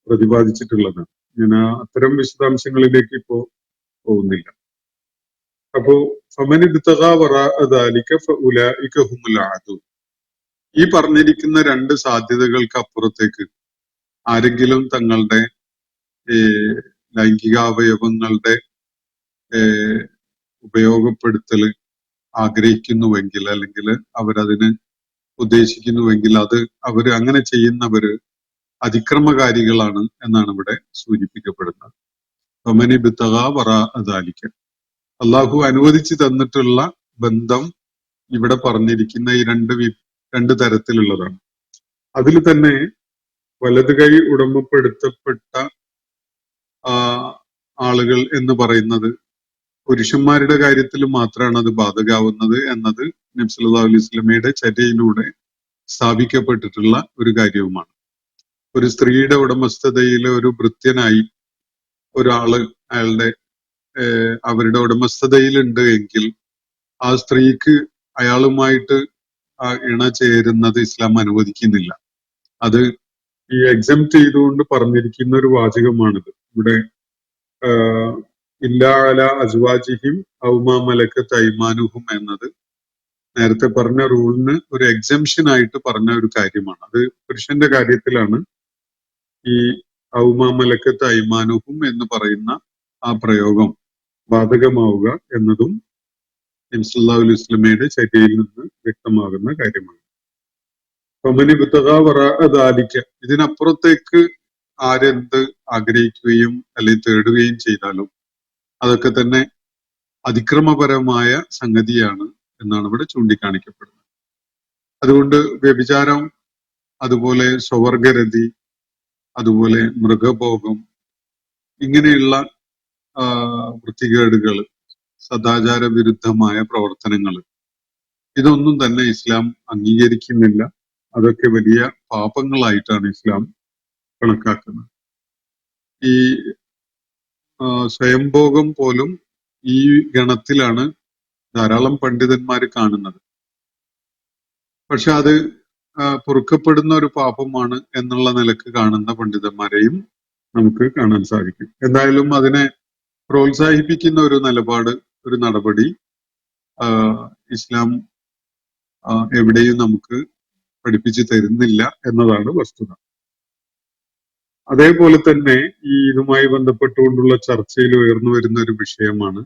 പ്രതിപാദിച്ചിട്ടുള്ളതാണ്. ഞാൻ അത്തരം വിശദാംശങ്ങളിലേക്ക് ഇപ്പോ പോകുന്നില്ല. അപ്പോ ഈ പറഞ്ഞിരിക്കുന്ന രണ്ട് സാധ്യതകൾക്ക് അപ്പുറത്തേക്ക് ആരെങ്കിലും തങ്ങളുടെ ലൈംഗികാവയവങ്ങളുടെ ഉപയോഗപ്പെടുത്തൽ ആഗ്രഹിക്കുന്നുവെങ്കിൽ അല്ലെങ്കിൽ അവരതിന് ഉദ്ദേശിക്കുന്നുവെങ്കിൽ അത് അവര് അങ്ങനെ ചെയ്യുന്നവര് അതിക്രമകാരികളാണ് എന്നാണ് ഇവിടെ സൂചിപ്പിക്കപ്പെടുന്നത്. ഫമനി ബിത്തഗാ വറാ ദാലിക. അള്ളാഹു അനുവദിച്ചു തന്നിട്ടുള്ള ബന്ധം ഇവിടെ പറഞ്ഞിരിക്കുന്ന ഈ രണ്ട് തരത്തിലുള്ളതാണ്. അതിൽ തന്നെ വലത് കൈ ഉടമപ്പെടുത്തപ്പെട്ട ആളുകൾ എന്ന് പറയുന്നത് പുരുഷന്മാരുടെ കാര്യത്തിൽ മാത്രമാണ് അത് ബാധകാവുന്നത് എന്നത് നബി സല്ലല്ലാഹു അലൈഹി വസല്ലമയുടെ ചര്യയിലൂടെ സ്ഥാപിക്കപ്പെട്ടിട്ടുള്ള ഒരു കാര്യവുമാണ്. ഒരു സ്ത്രീയുടെ ഉടമസ്ഥതയിൽ ഒരു ഭൃത്യനായി ഒരാള് അവരുടെ ഉടമസ്ഥതയിലുണ്ട് എങ്കിൽ ആ സ്ത്രീക്ക് അയാളുമായിട്ട് ഇണ ചേരുന്നത് ഇസ്ലാം അനുവദിക്കുന്നില്ല. അത് ഈ എക്സംപ്റ്റ് ചെയ്തുകൊണ്ട് പറഞ്ഞിരിക്കുന്ന ഒരു വാചകമാണിത്. ഇവിടെ ഇല്ലാ അലാ അസ്വാജിഹിം ഔ മാ മലക്കത്ത് അയ്മാനുഹും എന്നത് നേരത്തെ പറഞ്ഞ റൂളിന് ഒരു എക്സംഷൻ ആയിട്ട് പറഞ്ഞ ഒരു കാര്യമാണ്. അത് പുരുഷന്റെ കാര്യത്തിലാണ് ഈ ഔ മാ മലക്കത്ത് അയ്മാനുഹും എന്ന് പറയുന്ന ആ പ്രയോഗം ബാധകമാവുക എന്നതും നബി സല്ലല്ലാഹു അലൈഹി വസല്ലമയുടെ ചര്യയിൽ നിന്ന് വ്യക്തമാകുന്ന കാര്യമാണ്. ഫമനി ബിത്തഗാ വറാ ദാലിക. ഇതിനപ്പുറത്തേക്ക് ആരെന്ത് ആഗ്രഹിക്കുകയും അല്ലെങ്കിൽ തേടുകയും ചെയ്താലും അതൊക്കെ തന്നെ അതിക്രമപരമായ സംഗതിയാണ് എന്നാണ് ഇവിടെ ചൂണ്ടിക്കാണിക്കപ്പെടുന്നത്. അതുകൊണ്ട് വ്യഭിചാരം, അതുപോലെ സ്വവർഗരതി, അതുപോലെ മൃഗഭോഗം, ഇങ്ങനെയുള്ള വൃത്തികേടുകൾ, സദാചാര വിരുദ്ധമായ പ്രവർത്തനങ്ങൾ, ഇതൊന്നും തന്നെ ഇസ്ലാം അംഗീകരിക്കുന്നില്ല. അതൊക്കെ വലിയ പാപങ്ങളായിട്ടാണ് ഇസ്ലാം കണക്കാക്കുന്നത്. ഈ സ്വയംഭോഗം പോലും ഈ ഗണത്തിലാണ് ധാരാളം പണ്ഡിതന്മാർ കാണുന്നത്. പക്ഷെ അത് പൊറുക്കപ്പെടുന്ന ഒരു പാപമാണ് എന്നുള്ള നിലക്ക് കാണുന്ന പണ്ഡിതന്മാരെയും നമുക്ക് കാണാൻ സാധിക്കും. എന്തായാലും അതിനെ പ്രോത്സാഹിപ്പിക്കുന്ന ഒരു നിലപാട്, ഒരു നടപടി ഇസ്ലാം എവിടെയും നമുക്ക് പഠിപ്പിച്ചു തരുന്നില്ല എന്നതാണ് വസ്തുത. അതേപോലെ തന്നെ ഈ ഇതുമായി ബന്ധപ്പെട്ടുകൊണ്ടുള്ള ചർച്ചയിൽ ഉയർന്നു വരുന്ന ഒരു വിഷയമാണ്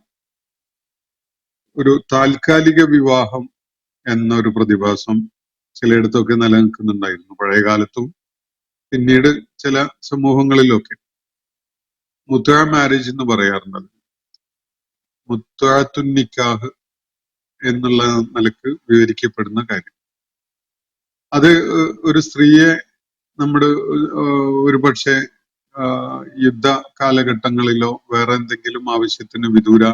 ഒരു താൽക്കാലിക വിവാഹം എന്നൊരു പ്രതിഭാസം ചിലയിടത്തൊക്കെ നിലനിൽക്കുന്നുണ്ടായിരുന്നു പഴയ കാലത്തും പിന്നീട് ചില സമൂഹങ്ങളിലൊക്കെ. മുത്വ മാരേജ് എന്ന് പറയാറുണ്ട്. മുത്വത്തുൻ നിക്കാഹ് എന്നുള്ള നിലക്ക് വിവരിക്കപ്പെടുന്ന കാര്യം. അത് ഒരു സ്ത്രീയെ നമ്മുടെ ഒരു പക്ഷേ യുദ്ധ കാലഘട്ടങ്ങളിലോ വേറെ എന്തെങ്കിലും ആവശ്യത്തിന് വിദൂര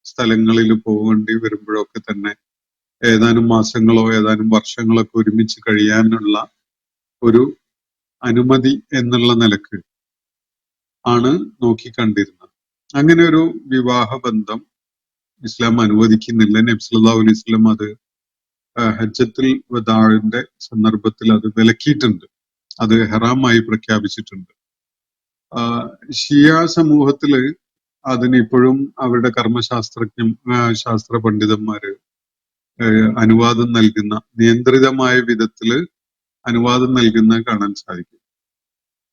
സ്ഥലങ്ങളിൽ പോകേണ്ടി വരുമ്പോഴൊക്കെ തന്നെ ഏതാനും മാസങ്ങളോ ഏതാനും വർഷങ്ങളൊക്കെ ഒരുമിച്ച് കഴിയാനുള്ള ഒരു അനുമതി എന്നുള്ള നിലക്ക് ആണ് നോക്കിക്കണ്ടിരുന്നത്. അങ്ങനെ ഒരു വിവാഹ ബന്ധം ഇസ്ലാം അനുവദിക്കുന്നില്ല. നബി സല്ലല്ലാഹു അലൈഹി വസല്ലം അത് ഹജ്ജത്തുൽ വദാഇന്റെ സന്ദർഭത്തിൽ അത് വിലക്കിയിട്ടുണ്ട്. അത് ഹറാമായി പ്രഖ്യാപിച്ചിട്ടുണ്ട്. ഷിയ സമൂഹത്തില് അതിനിപ്പോഴും അവരുടെ ശാസ്ത്ര പണ്ഡിതന്മാര് അനുവാദം നൽകുന്ന നിയന്ത്രിതമായ വിധത്തില് അനുവാദം നൽകുന്ന കാണാൻ സാധിക്കും.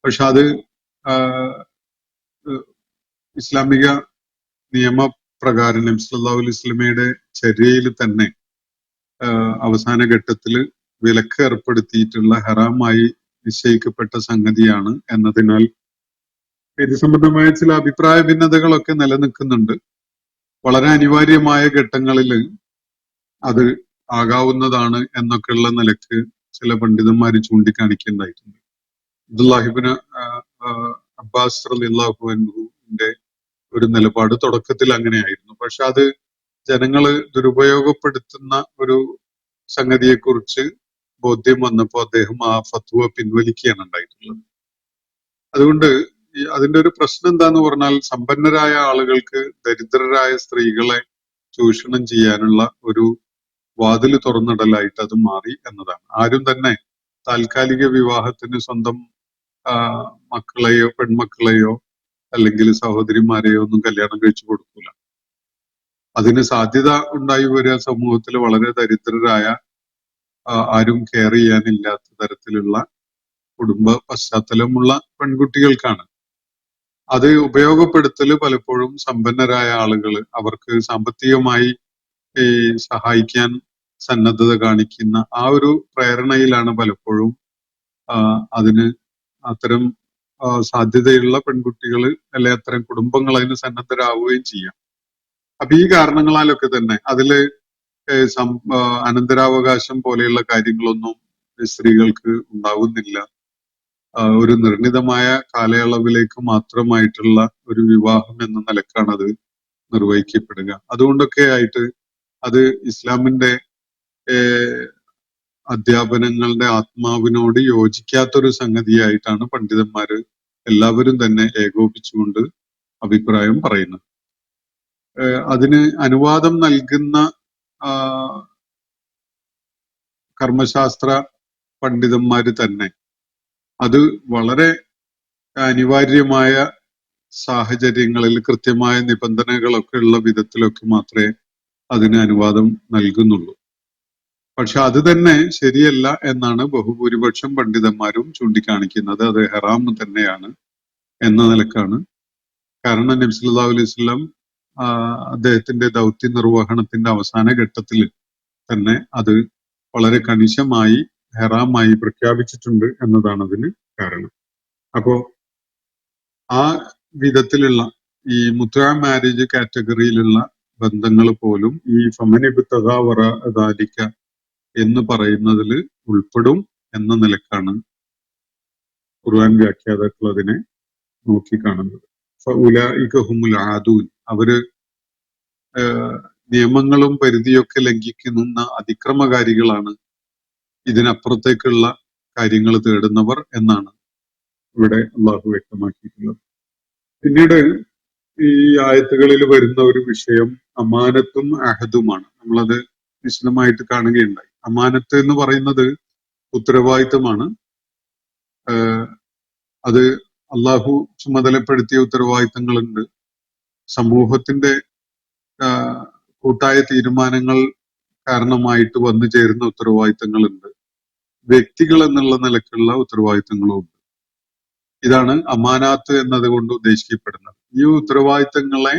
പക്ഷെ അത് ഇസ്ലാമിക നിയമപ്രകാരം നബി സല്ലല്ലാഹു അലൈഹി വസല്ലമയുടെ ചര്യയിൽ തന്നെ അവസാന ഘട്ടത്തില് വിലക്ക് ഏർപ്പെടുത്തിയിട്ടുള്ള ഹറാമായി നിശ്ചയിക്കപ്പെട്ട സംഗതിയാണ് എന്നതിനാൽ ഇത് സംബന്ധമായ ചില അഭിപ്രായ ഭിന്നതകളൊക്കെ നിലനിൽക്കുന്നുണ്ട്. വളരെ അനിവാര്യമായ ഘട്ടങ്ങളിൽ അത് ആകാവുന്നതാണ് എന്നൊക്കെയുള്ള നിലക്ക് ചില പണ്ഡിതന്മാർ ചൂണ്ടിക്കാണിക്കേണ്ടായിട്ടുണ്ട്. അബ്ദുല്ലാഹിബ്നു അബ്ബാസ് റളിയല്ലാഹു അൻഹുവിന്റെ ഒരു നിലപാട് തുടക്കത്തിൽ അങ്ങനെയായിരുന്നു. പക്ഷെ അത് ജനങ്ങള് ദുരുപയോഗപ്പെടുത്തുന്ന ഒരു സംഗതിയെക്കുറിച്ച് ബോധ്യം വന്നപ്പോൾ അദ്ദേഹം ആ ഫത്വ പിൻവലിക്കുകയാണ് ഉണ്ടായിട്ടുള്ളത്. അതുകൊണ്ട് അതിന്റെ ഒരു പ്രശ്നം എന്താന്ന് പറഞ്ഞാൽ സമ്പന്നരായ ആളുകൾക്ക് ദരിദ്രരായ സ്ത്രീകളെ ചൂഷണം ചെയ്യാനുള്ള ഒരു വാതിൽ തുറന്നിടലായിട്ട് അത് മാറി എന്നതാണ്. ആരും തന്നെ താൽക്കാലിക വിവാഹത്തിന് സ്വന്തം മക്കളെയോ പെൺമക്കളെയോ അല്ലെങ്കിൽ സഹോദരിമാരെയോ ഒന്നും കല്യാണം കഴിച്ചു കൊടുക്കൂല. അതിന് സാധ്യത ഉണ്ടായി വരിക സമൂഹത്തിൽ വളരെ ദരിദ്രരായ ആരും കെയർ ചെയ്യാനില്ലാത്ത തരത്തിലുള്ള കുടുംബ പശ്ചാത്തലമുള്ള പെൺകുട്ടികൾക്കാണ്. അത് ഉപയോഗപ്പെടുത്തല് പലപ്പോഴും സമ്പന്നരായ ആളുകൾ അവർക്ക് സാമ്പത്തികമായി സഹായിക്കാൻ സന്നദ്ധത കാണിക്കുന്ന ആ ഒരു പ്രേരണയിലാണ് പലപ്പോഴും അതിന് അത്തരം സാധ്യതയുള്ള പെൺകുട്ടികൾ അല്ലെ അത്തരം കുടുംബങ്ങൾ അതിന് സന്നദ്ധരാവുകയും ചെയ്യാം. അപ്പൊ ഈ കാരണങ്ങളാലൊക്കെ തന്നെ അതില് അനന്തരാവകാശം പോലെയുള്ള കാര്യങ്ങളൊന്നും സ്ത്രീകൾക്ക് ഉണ്ടാവുന്നില്ല. ഒരു നിർണിതമായ കാലയളവിലേക്ക് മാത്രമായിട്ടുള്ള ഒരു വിവാഹം എന്ന നിലക്കാണ് അത് നിർവഹിക്കപ്പെടുക. അതുകൊണ്ടൊക്കെ ആയിട്ട് അത് ഇസ്ലാമിന്റെ അധ്യാപനങ്ങളുടെ ആത്മാവിനോട് യോജിക്കാത്തൊരു സംഗതിയായിട്ടാണ് പണ്ഡിതന്മാര് എല്ലാവരും തന്നെ ഏകോപിച്ചുകൊണ്ട് അഭിപ്രായം പറയുന്നത്. അതിന് അനുവാദം നൽകുന്ന കർമ്മശാസ്ത്ര പണ്ഡിതന്മാര് തന്നെ അത് വളരെ അനിവാര്യമായ സാഹചര്യങ്ങളിൽ കൃത്യമായ നിബന്ധനകളൊക്കെ ഉള്ള വിധത്തിലൊക്കെ മാത്രമേ അതിന് അനുവാദം നൽകുന്നുള്ളൂ. പക്ഷെ അത് തന്നെ ശരിയല്ല എന്നാണ് ബഹുഭൂരിപക്ഷം പണ്ഡിതന്മാരും ചൂണ്ടിക്കാണിക്കുന്നത്. അത് ഹറാം തന്നെയാണ് എന്ന നിലക്കാണ്. കാരണം നബി സല്ലല്ലാഹു അലൈഹി വസല്ലം അദ്ദേഹത്തിന്റെ ദൗത്യ നിർവഹണത്തിന്റെ അവസാന ഘട്ടത്തിൽ തന്നെ അത് വളരെ കണിശമായി ഹറാമായി പ്രഖ്യാപിച്ചിട്ടുണ്ട് എന്നതാണ് അതിന് കാരണം. അപ്പോ ആ വിധത്തിലുള്ള ഈ മുത്വ മാരേജ് കാറ്റഗറിയിലുള്ള ബന്ധങ്ങൾ പോലും ഈ ഫമനിബ്തഗാവറ ദാലിക എന്ന് പറയുന്നതിൽ ഉൾപ്പെടും എന്ന നിലക്കാണ് ഖുർആൻ വ്യാഖ്യാതാക്കൾ അതിനെ നോക്കിക്കാണുന്നത്. ഫഉലൈക ഹുമുൽ ആദൂൻ, അവര് നിയമങ്ങളും പരിധിയൊക്കെ ലംഘിക്കുന്ന അതിക്രമകാരികളാണ്, ഇതിനപ്പുറത്തേക്കുള്ള കാര്യങ്ങൾ തേടുന്നവർ എന്നാണ് ഇവിടെ അള്ളാഹു വ്യക്തമാക്കിയിട്ടുള്ളത്. പിന്നീട് ഈ ആയത്തുകളിൽ വരുന്ന ഒരു വിഷയം അമാനത്തും അഹദുമാണ്. നമ്മളത് വിശദമായിട്ട് കാണുകയുണ്ടായി. അമാനത്ത് എന്ന് പറയുന്നത് ഉത്തരവാദിത്തമാണ്. അത് അള്ളാഹു ചുമതലപ്പെടുത്തിയ ഉത്തരവാദിത്തങ്ങളുണ്ട്. സമൂഹത്തിന്റെ കൂട്ടായ തീരുമാനങ്ങൾ കാരണമായിട്ട് വന്നു ചേരുന്ന ഉത്തരവാദിത്തങ്ങളുണ്ട്, വ്യക്തികൾ എന്നുള്ള നിലക്കുള്ള ഉത്തരവാദിത്തങ്ങളും ഉണ്ട്. ഇതാണ് അമാനാത്ത് എന്നതുകൊണ്ട് ഉദ്ദേശിക്കപ്പെടുന്നത്. ഈ ഉത്തരവാദിത്തങ്ങളെ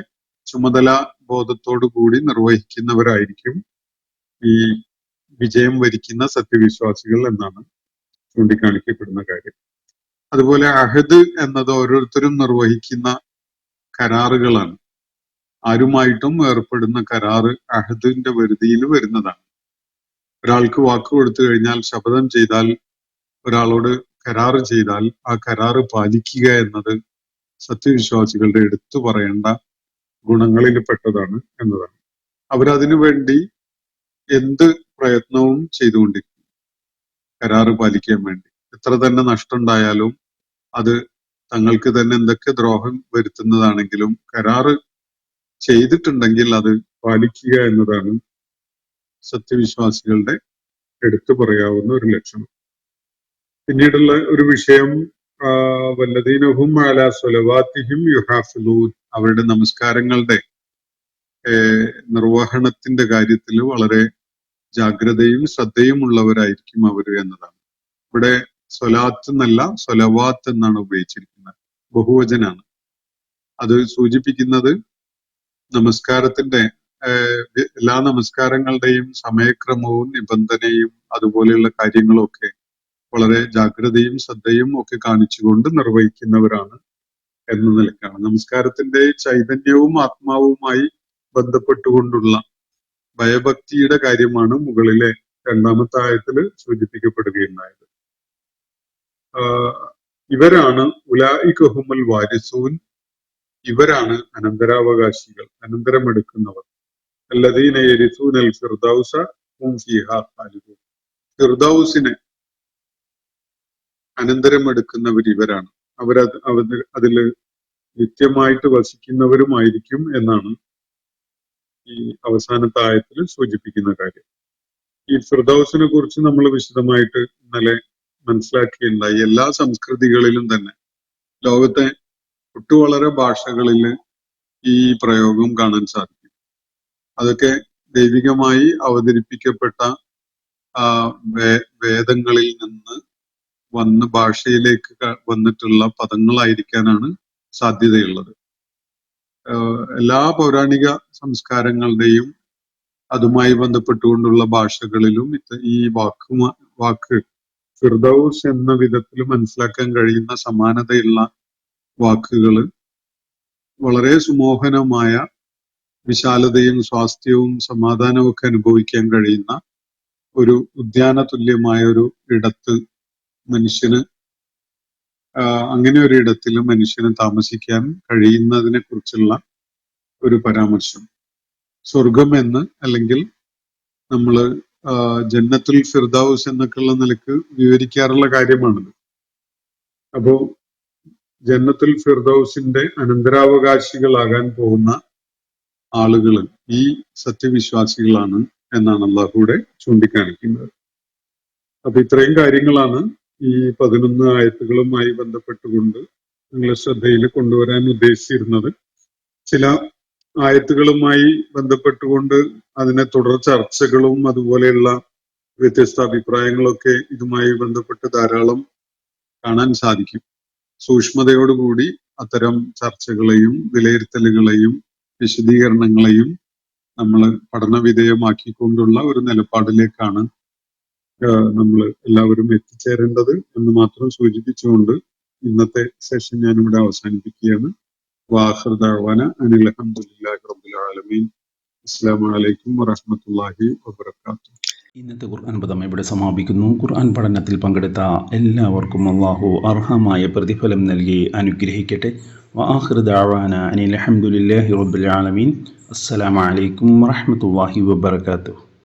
ചുമതല ബോധത്തോടു കൂടി നിർവഹിക്കുന്നവരായിരിക്കും ഈ വിജയം വരിക്കുന്ന സത്യവിശ്വാസികൾ എന്നാണ് ചൂണ്ടിക്കാണിക്കപ്പെടുന്ന കാര്യം. അതുപോലെ അഹദ് എന്നത് ഓരോരുത്തരും നിർവഹിക്കുന്ന കരാറുകളാണ്. ആരുമായിട്ടും ഏർപ്പെടുന്ന കരാറ് അഹദിന്റെ പരിധിയിൽ വരുന്നതാണ്. ഒരാൾക്ക് വാക്ക് കൊടുത്തു കഴിഞ്ഞാൽ, ശപഥം ചെയ്താൽ, ഒരാളോട് കരാറ് ചെയ്താൽ ആ കരാറ് പാലിക്കുക എന്നത് സത്യവിശ്വാസികളുടെ എടുത്തു പറയേണ്ട ഗുണങ്ങളിൽ പെട്ടതാണ് എന്നതാണ്. അവരതിനു വേണ്ടി എന്ത് പ്രയത്നവും ചെയ്തുകൊണ്ടിരിക്കും കരാറ് പാലിക്കാൻ വേണ്ടി. എത്ര തന്നെ നഷ്ടമുണ്ടായാലും അത് തങ്ങൾക്ക് തന്നെ എന്തൊക്കെ ദ്രോഹം വരുത്തുന്നതാണെങ്കിലും കരാറ് ചെയ്തിട്ടുണ്ടെങ്കിൽ അത് പാലിക്കുക എന്നതാണ് സത്യവിശ്വാസികളുടെ എടുത്തു പറയാവുന്ന ഒരു ലക്ഷണം. പിന്നീടുള്ള ഒരു വിഷയം വല്ലദീനഹും അലാ സ്വലവാത്തിഹിം യുഹാഫിളൂൻ, അവരുടെ നമസ്കാരങ്ങളുടെ നിർവഹണത്തിന്റെ കാര്യത്തിൽ വളരെ ജാഗ്രതയും ശ്രദ്ധയും ഉള്ളവരായിരിക്കും അവര് എന്നതാണ്. ഇവിടെ സ്വലാത്ത് എന്നല്ല സ്വലവാത്ത് എന്നാണ് ഉപയോഗിച്ചിരിക്കുന്നത്, ബഹുവചനാണ്. അത് സൂചിപ്പിക്കുന്നത് നമസ്കാരത്തിന്റെ എല്ലാ നമസ്കാരങ്ങളുടെയും സമയക്രമവും നിബന്ധനയും അതുപോലെയുള്ള കാര്യങ്ങളും ഒക്കെ വളരെ ജാഗ്രതയും ശ്രദ്ധയും ഒക്കെ കാണിച്ചുകൊണ്ട് നിർവഹിക്കുന്നവരാണ് എന്ന നിലക്കാണ്. നമസ്കാരത്തിന്റെ ചൈതന്യവും ആത്മാവുമായി ബന്ധപ്പെട്ടുകൊണ്ടുള്ള ഭയഭക്തിയുടെ കാര്യമാണ് മുകളിലെ രണ്ടാമത്തെ ആയത്തില് സൂചിപ്പിക്കപ്പെടുകയുണ്ടായത്. ഇവരാണ് ഉലായികഹുമുൽ വാരിസൂൻ, ഇവരാണ് അനന്തരാവകാശികൾ, അനന്തരമെടുക്കുന്നവർ. അല്ലദീന യരിസൂനൽ ഫിർദൗസ ഹും ഫീഹാ ഖാലിദൂൻ, ഫിർദൗസിനെ അനന്തരമെടുക്കുന്നവർ ഇവരാണ്, അതില് നിത്യമായിട്ട് വസിക്കുന്നവരുമായിരിക്കും എന്നാണ് ഈ അവസാനത്തെ ആയത്തിൽ സൂചിപ്പിക്കുന്ന കാര്യം. ഈ ഫിർദൗസിനെ കുറിച്ച് നമ്മൾ വിശദമായിട്ട് ഇന്നലെ മനസ്സിലാക്കിയിട്ടുണ്ടായി. എല്ലാ സംസ്കൃതികളിലും തന്നെ ലോകത്തെ വളരെ ഭാഷകളിൽ ഈ പ്രയോഗം കാണാൻ സാധിക്കും. അതൊക്കെ ദൈവികമായി അവതരിപ്പിക്കപ്പെട്ട വേദങ്ങളിൽ നിന്ന് വന്ന ഭാഷയിലേക്ക് വന്നിട്ടുള്ള പദങ്ങളായിരിക്കാനാണ് സാധ്യതയുള്ളത്. എല്ലാ പൗരാണിക സംസ്കാരങ്ങളുടെയും അതുമായി ബന്ധപ്പെട്ടുകൊണ്ടുള്ള ഭാഷകളിലും ഈ വാക്ക് ഫിർദൗസ് എന്ന വിധത്തിൽ മനസ്സിലാക്കാൻ കഴിയുന്ന സമാനതയുള്ള വാക്കുകൾ വളരെ സുമോഹനമായ വിശാലതയും സ്വാസ്ഥ്യവും സമാധാനവും ഒക്കെ അനുഭവിക്കാൻ കഴിയുന്ന ഒരു ഉദ്യാന തുല്യമായ ഒരു ഇടത്ത് മനുഷ്യന് അങ്ങനെ ഒരു ഇടത്തിൽ മനുഷ്യന് താമസിക്കാൻ കഴിയുന്നതിനെ കുറിച്ചുള്ള ഒരു പരാമർശം. സ്വർഗം എന്ന് അല്ലെങ്കിൽ നമ്മള് ജന്നത്തുൽ ഫിർദൗസ് എന്നൊക്കെയുള്ള നിലക്ക് വിവരിക്കാറുള്ള കാര്യമാണിത്. അപ്പോ ജന്നത്തുൽ ഫിർദൗസിന്റെ അനന്തരാവകാശികളാകാൻ പോകുന്ന ആളുകൾ ഈ സത്യവിശ്വാസികളാണ് എന്നാണ് അല്ലാഹുവിടെ ചൂണ്ടിക്കാണിക്കുന്നത്. അപ്പൊ ഇത്രയും കാര്യങ്ങളാണ് ഈ 11 ആയത്തുകളുമായി ബന്ധപ്പെട്ടുകൊണ്ട് നിങ്ങളെ ശ്രദ്ധയിൽ കൊണ്ടുവരാൻ ഉദ്ദേശിച്ചിരുന്നത്. ചില ആയത്തുകളുമായി ബന്ധപ്പെട്ടുകൊണ്ട് അതിനെ തുടർ ചർച്ചകളും അതുപോലെയുള്ള വ്യത്യസ്ത അഭിപ്രായങ്ങളൊക്കെ ഇതുമായി ബന്ധപ്പെട്ട് ധാരാളം കാണാൻ സാധിക്കും. സൂക്ഷ്മതയോടുകൂടി അത്തരം ചർച്ചകളെയും വിലയിരുത്തലുകളെയും വിശദീകരണങ്ങളെയും നമ്മൾ പഠനവിധേയമാക്കിക്കൊണ്ടുള്ള ഒരു നിലപാടിലേക്കാണ് നമ്മൾ എല്ലാവരും എത്തിച്ചേരേണ്ടത് എന്ന് മാത്രം സൂചിപ്പിച്ചുകൊണ്ട് ഇന്നത്തെ സെഷൻ ഞാനിവിടെ അവസാനിപ്പിക്കുകയാണ്. വാഖിർ ദഅ്വാന അനിൽ ഹംദുലില്ലാഹി റബ്ബിൽ ആലമീൻ. അസ്സലാമു അലൈക്കും വറഹ്മത്തുള്ളാഹി വബറകാതുഹു. ഇന്നത്തെ ഖുർആൻ പദം ഇവിടെ സമാപിക്കുന്നു. ഖുർആൻ പഠനത്തിൽ പങ്കെടുത്ത എല്ലാവർക്കും അല്ലാഹു അർഹമായ പ്രതിഫലം നൽകി അനുഗ്രഹിക്കട്ടെ. വആഖിർ ദഅ്വാന അനിൽ ഹംദുലില്ലാഹി റബ്ബിൽ ആലമീൻ. അസ്സലാമു അലൈക്കും വറഹ്മത്തുള്ളാഹി വബറകാതുഹു.